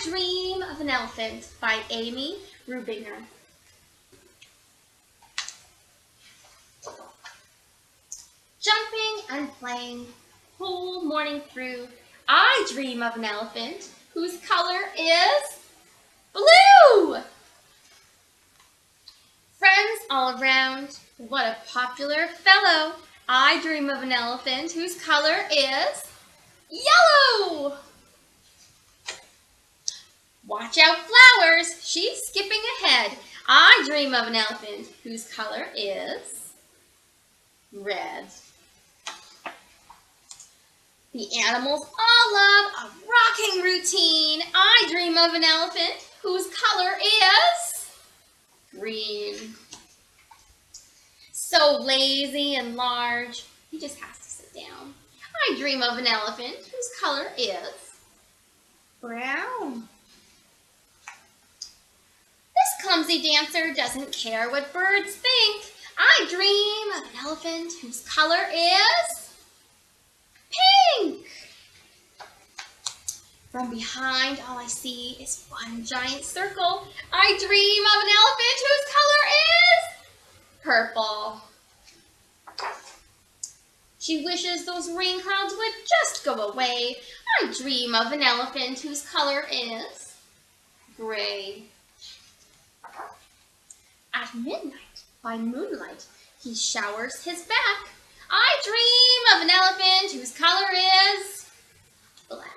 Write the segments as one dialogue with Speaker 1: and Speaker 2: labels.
Speaker 1: Dream of an Elephant by Ami Rubinger. Jumping and playing whole morning through, I dream of an elephant whose color is blue. Friends all around, what a popular fellow. I dream of an elephant whose color is yellow. Watch out, flowers, she's skipping ahead. I dream of an elephant whose color is red. The animals all love a rocking routine. I dream of an elephant whose color is green. So lazy and large, he just has to sit down. I dream of an elephant whose color is brown. This clumsy dancer doesn't care what birds think. I dream of an elephant whose color is pink. From behind, all I see is one giant circle. I dream of an elephant whose color is purple. She wishes those rain clouds would just go away. I dream of an elephant whose color is gray. At midnight, by moonlight, he showers his back. I dream of an elephant whose color is black.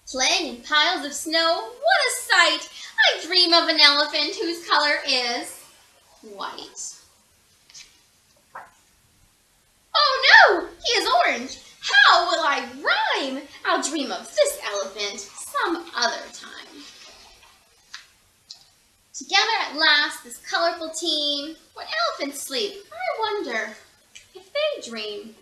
Speaker 1: Playing in piles of snow, what a sight! I dream of an elephant whose color is white. Oh no, he is orange. How will I rhyme? I'll dream of this elephant some other time. Together at last, this colorful team. When elephants sleep, I wonder if they dream.